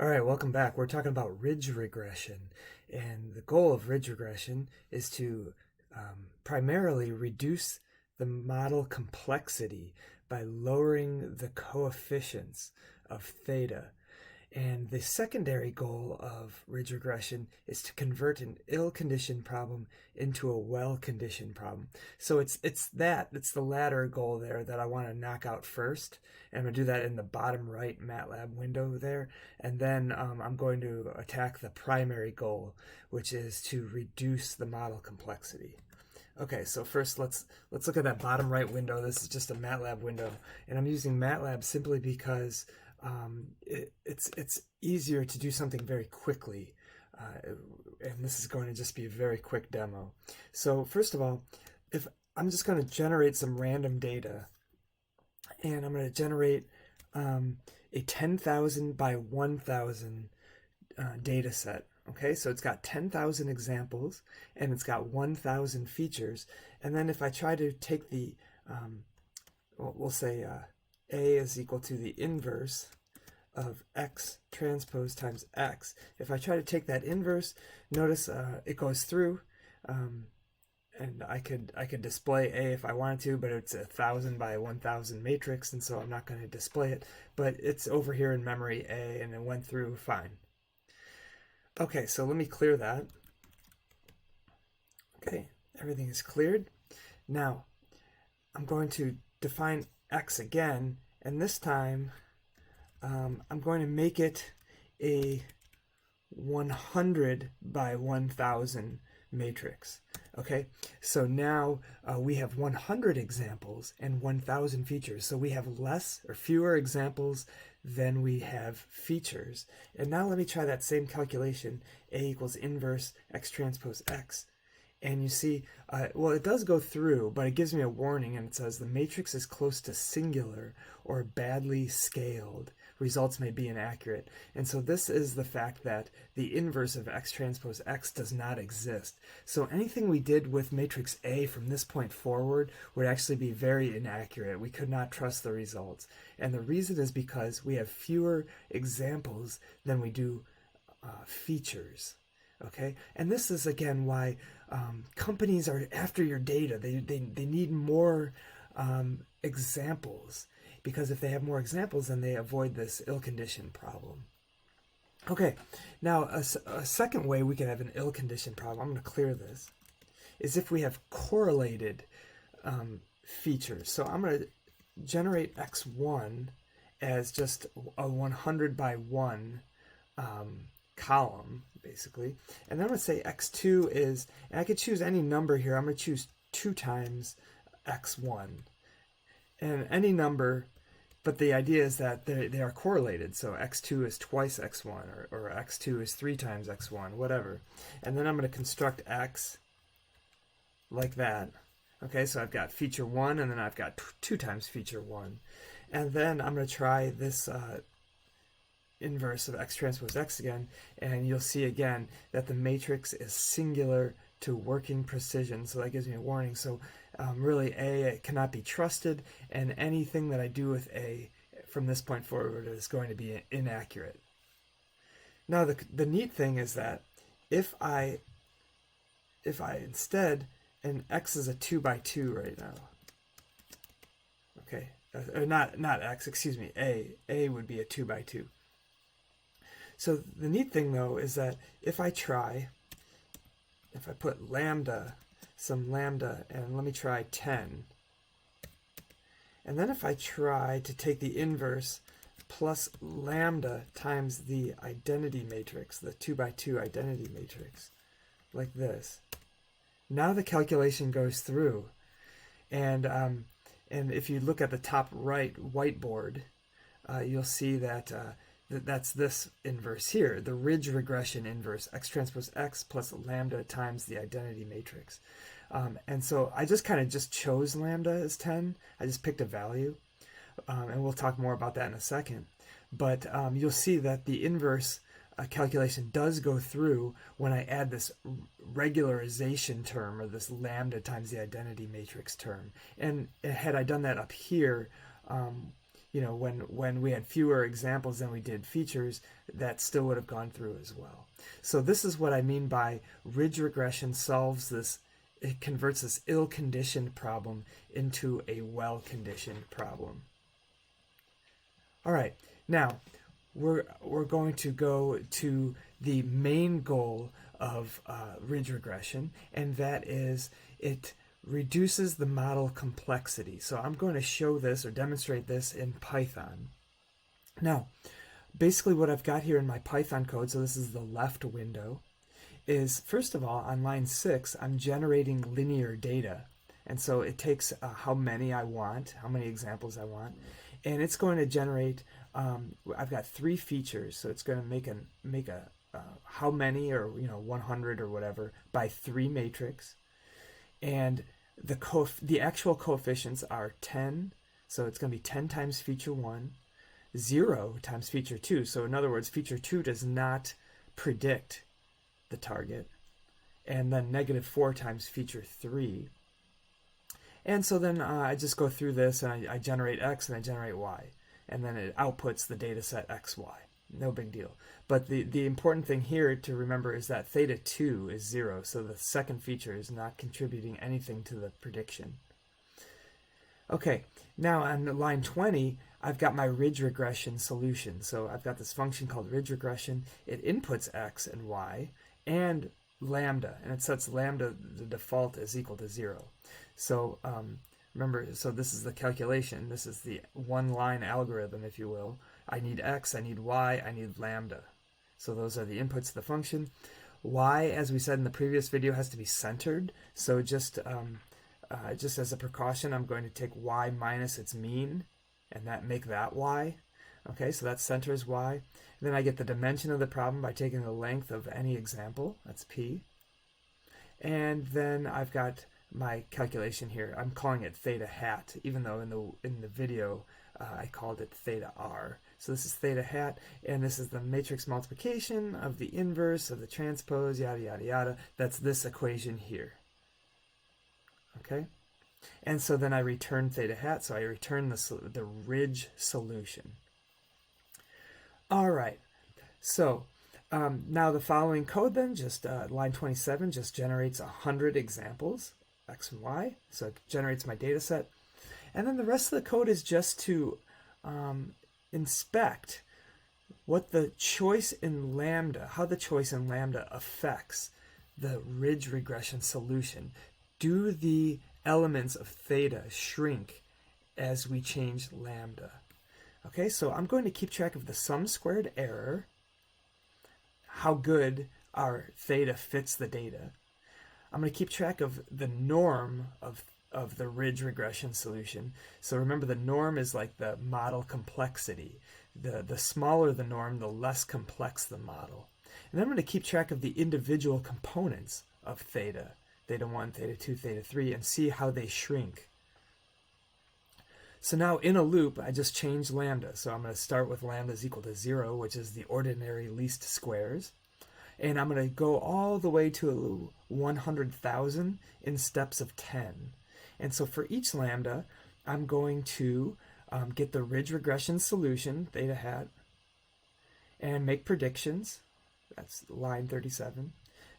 All right, welcome back. We're talking about ridge regression, and the goal of ridge regression is to primarily reduce the model complexity by lowering the coefficients of theta. And the secondary goal of ridge regression is to convert an ill-conditioned problem into a well-conditioned problem. So it's the latter goal there that I want to knock out first. And I'm going to do that in the bottom right MATLAB window there. And then I'm going to attack the primary goal, which is to reduce the model complexity. Okay, so first let's look at that bottom right window. This is just a MATLAB window, and I'm using MATLAB simply because it's easier to do something very quickly, and this is going to just be a very quick demo. So first of all, if I'm just going to generate some random data, and I'm going to generate a 10,000 by 1,000 data set. Okay, so it's got 10,000 examples and it's got 1,000 features. And then if I try to take the, we'll say A is equal to the inverse of X transpose times X. If I try to take that inverse, notice it goes through, and I could display A if I wanted to, but it's 1,000 by 1,000 matrix, and so I'm not going to display it. But it's over here in memory A, and it went through fine. Okay, so let me clear that. Okay, everything is cleared. Now, I'm going to define X again, and this time I'm going to make it a 100 by 1,000 matrix. Okay, so now we have 100 examples and 1,000 features. So we have less or fewer examples than we have features. And now let me try that same calculation, A equals inverse X transpose X. And you see, well, it does go through, but it gives me a warning, and it says the matrix is close to singular or badly scaled. Results may be inaccurate. And so this is the fact that the inverse of X transpose X does not exist. So anything we did with matrix A from this point forward would actually be very inaccurate. We could not trust the results. And the reason is because we have fewer examples than we do features. Okay, and this is again why companies are after your data. They need more examples, because if they have more examples, then they avoid this ill-conditioned problem. Okay, now a second way we can have an ill-conditioned problem, I'm going to clear this, is if we have correlated features. So I'm going to generate x1 as just a 100 by 1 column, basically. And then I'm going to say x2 is, and I could choose any number here. I'm going to choose 2 times x1. And any number, but the idea is that they are correlated. So x2 is twice x1, or x2 is 3 times x1, whatever. And then I'm going to construct x like that. Okay, so I've got feature 1, and then I've got 2 times feature 1. And then I'm going to try this inverse of X transpose X again, and you'll see again that the matrix is singular to working precision. So that gives me a warning. So really A cannot be trusted, and anything that I do with A from this point forward is going to be inaccurate. Now the neat thing is that if I instead, and X is a 2 by 2 right now. Okay, or not X, excuse me, A would be a 2 by 2. So the neat thing though is that if I put lambda, some lambda, and let me try 10, and then if I try to take the inverse plus lambda times the identity matrix, the 2 by 2 identity matrix, like this, now the calculation goes through. And if you look at the top right whiteboard, you'll see that that's this inverse here, the ridge regression inverse, X transpose X plus lambda times the identity matrix. And so I just kind of chose lambda as 10. I just picked a value, and we'll talk more about that in a second. But you'll see that the inverse calculation does go through when I add this regularization term, or this lambda times the identity matrix term. And had I done that up here, you know, when we had fewer examples than we did features, that still would have gone through as well. So this is what I mean by ridge regression solves this. It converts this ill-conditioned problem into a well-conditioned problem. All right, now we're going to go to the main goal of ridge regression, and that is it reduces the model complexity. So I'm going to show this or demonstrate this in Python. Now, basically what I've got here in my Python code, so this is the left window, is first of all, on line 6, I'm generating linear data. And so it takes how many I want, how many examples I want, and it's going to generate, I've got 3 features, so it's going to make a how many, or 100 or whatever, by 3 matrix. And the actual coefficients are 10, so it's going to be 10 times feature 1, 0 times feature 2. So in other words, feature 2 does not predict the target, and then -4 times feature 3. And so then I just go through this, and I generate x and I generate y, and then it outputs the data set xy. No big deal. But the important thing here to remember is that theta 2 is 0, so the second feature is not contributing anything to the prediction. Okay, now on line 20, I've got my ridge regression solution. So I've got this function called ridge regression. It inputs x and y and lambda, and it sets lambda, the default, is equal to 0. So remember, so this is the calculation. This is the one-line algorithm, if you will. I need x, I need y, I need lambda. So those are the inputs to the function. Y, as we said in the previous video, has to be centered. So just as a precaution, I'm going to take y minus its mean, and make that y. Okay, so that centers y. And then I get the dimension of the problem by taking the length of any example. That's p. And then I've got my calculation here. I'm calling it theta hat, even though in the video I called it theta r. So this is theta hat, and this is the matrix multiplication of the inverse of the transpose, yada, yada, yada. That's this equation here. Okay? And so then I return theta hat, so I return the ridge solution. All right. So now the following code then, just line 27, just generates 100 examples, x and y. So it generates my data set. And then the rest of the code is just to inspect what the choice in lambda, how the choice in lambda affects the ridge regression solution. Do the elements of theta shrink as we change lambda? Okay, so I'm going to keep track of the sum squared error, how good our theta fits the data. I'm going to keep track of the norm of the ridge regression solution. So remember, the norm is like the model complexity. The smaller the norm, the less complex the model. And then I'm going to keep track of the individual components of theta, theta 1, theta 2, theta 3, and see how they shrink. So now in a loop, I just change lambda. So I'm going to start with lambda is equal to 0, which is the ordinary least squares. And I'm going to go all the way to 100,000 in steps of 10. And so for each lambda, I'm going to get the ridge regression solution, theta hat, and make predictions. That's line 37.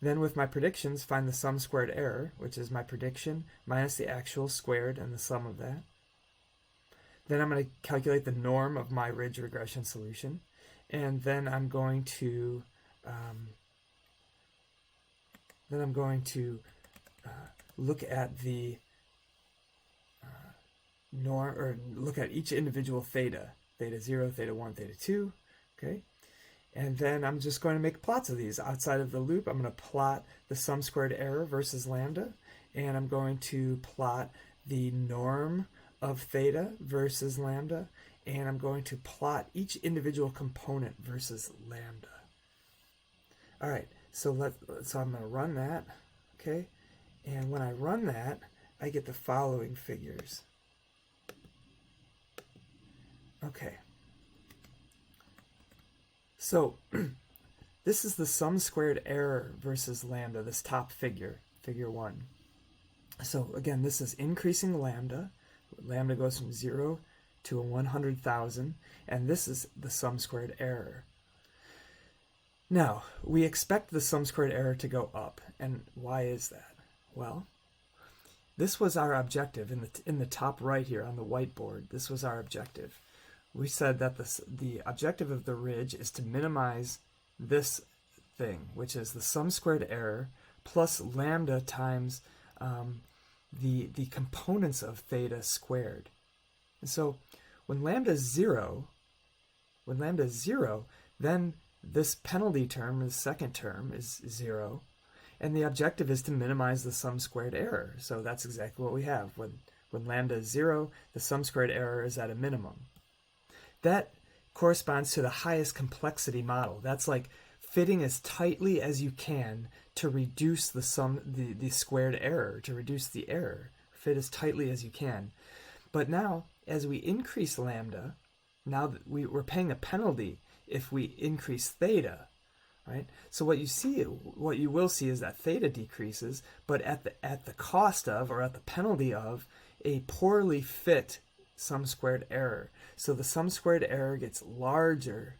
Then with my predictions, find the sum squared error, which is my prediction minus the actual squared and the sum of that. Then I'm going to calculate the norm of my ridge regression solution. And then I'm going to look at the norm, or look at each individual theta, theta 0, theta 1, theta 2, okay? And then I'm just going to make plots of these. Outside of the loop, I'm going to plot the sum squared error versus lambda, and I'm going to plot the norm of theta versus lambda, and I'm going to plot each individual component versus lambda. All right, so I'm going to run that, okay? And when I run that, I get the following figures. Okay. So this is the sum squared error versus lambda, this top figure, figure 1. So again, this is increasing lambda. Lambda goes from 0 to a 100,000, and this is the sum squared error. Now, we expect the sum squared error to go up, and why is that? Well, this was our objective in the top right here on the whiteboard. This was our objective. We said that the objective of the ridge is to minimize this thing, which is the sum squared error plus lambda times the components of theta squared. And so when lambda is zero, then this penalty term, the second term, is 0, and the objective is to minimize the sum squared error. So that's exactly what we have. When lambda is 0, the sum squared error is at a minimum. That corresponds to the highest complexity model. That's like fitting as tightly as you can to reduce the squared error, to reduce the error. Fit as tightly as you can. But now, as we increase lambda, now that we're paying a penalty if we increase theta, right? So what you will see is that theta decreases, but at the cost of, or at the penalty of, a poorly fit sum squared error. So the sum squared error gets larger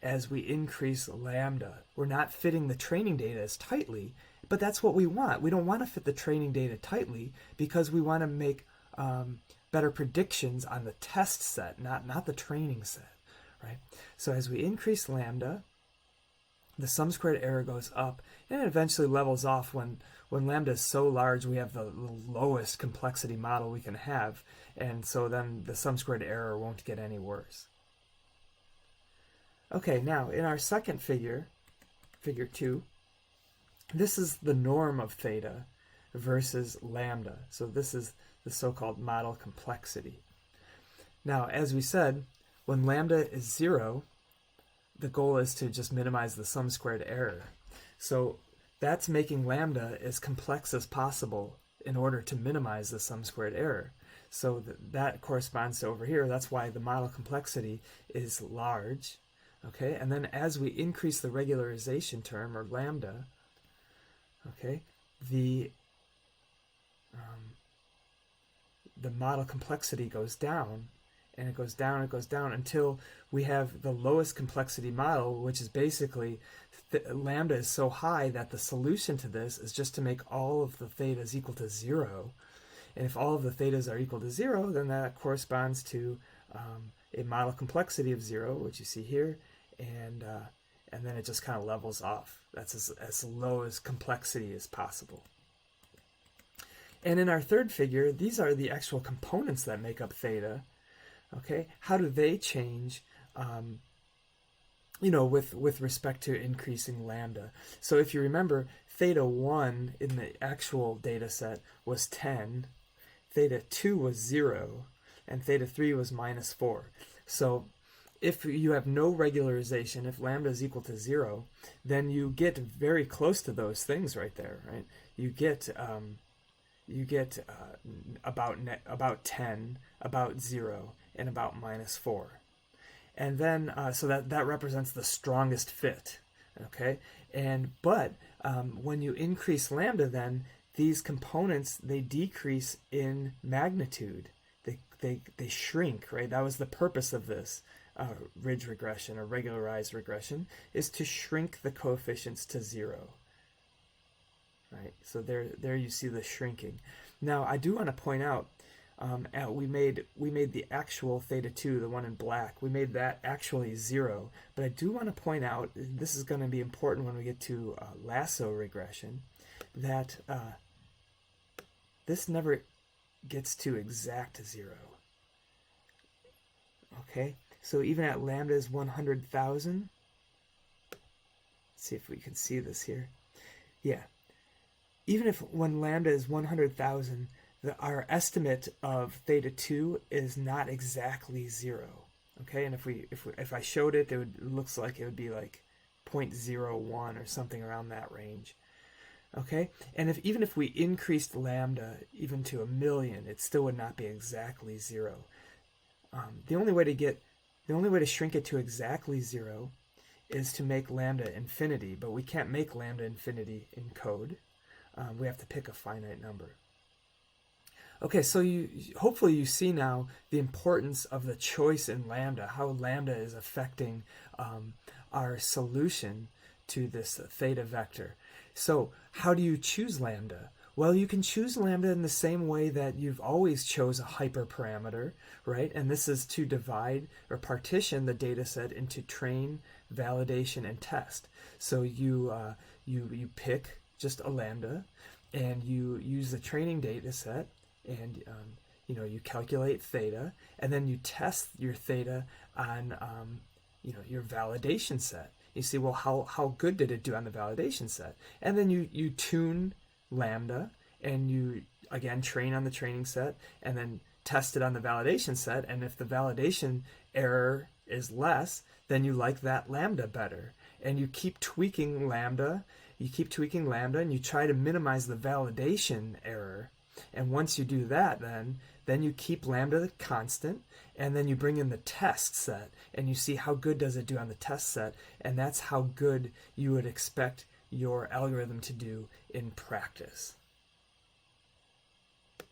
as we increase lambda. We're not fitting the training data as tightly, but that's what we want. We don't want to fit the training data tightly because we want to make better predictions on the test set, not the training set, right? So as we increase lambda, the sum squared error goes up, and it eventually levels off when lambda is so large we have the lowest complexity model we can have, and so then the sum squared error won't get any worse. Okay, now in our second figure, figure 2, this is the norm of theta versus lambda. So this is the so-called model complexity. Now, as we said, when lambda is 0, the goal is to just minimize the sum squared error. So that's making lambda as complex as possible in order to minimize the sum squared error. So that corresponds to over here. That's why the model complexity is large. Okay, and then as we increase the regularization term, or lambda, okay, the model complexity goes down, and it goes down until we have the lowest complexity model, which is basically lambda is so high that the solution to this is just to make all of the thetas equal to 0. And if all of the thetas are equal to 0, then that corresponds to a model complexity of 0, which you see here, and then it just kind of levels off. That's as low as complexity as possible. And in our third figure, these are the actual components that make up theta. Okay, how do they change, with respect to increasing lambda? So if you remember, theta 1 in the actual data set was 10, theta 2 was 0, and theta 3 was -4. So if you have no regularization, if lambda is equal to 0, then you get very close to those things right there, right? You get about 10, about 0, and about -4. And then, so that represents the strongest fit, okay? But when you increase lambda, then these components, they decrease in magnitude. They shrink, right? That was the purpose of this ridge regression, or regularized regression, is to shrink the coefficients to 0. Right, so there you see the shrinking. Now I do want to point out, we made the actual theta 2, the one in black, we made that actually 0. But I do want to point out, this is going to be important when we get to lasso regression, that this never gets to exact 0. Okay, so even at lambda is 100,000, let's see if we can see this here. Yeah. Even if when lambda is 100,000, our estimate of theta 2 is not exactly 0. Okay, and if I showed it, it looks like it would be like 0.01 or something around that range. Okay, and even if we increased lambda even to 1,000,000, it still would not be exactly 0. The only way to shrink it to exactly 0 is to make lambda infinity, but we can't make lambda infinity in code. We have to pick a finite number. Okay, so you hopefully you see now the importance of the choice in lambda, how lambda is affecting our solution to this theta vector. So how do you choose lambda? Well, you can choose lambda in the same way that you've always chose a hyperparameter, right? And this is to divide or partition the data set into train, validation, and test. So you pick just a lambda, and you use the training data set, and you calculate theta, and then you test your theta on your validation set. You see, well, how good did it do on the validation set? And then you tune lambda, and you again train on the training set, and then test it on the validation set. And if the validation error is less, then you like that lambda better. And you keep tweaking lambda, and you try to minimize the validation error. And once you do that, then you keep lambda constant, and then you bring in the test set, and you see how good does it do on the test set, and that's how good you would expect your algorithm to do in practice.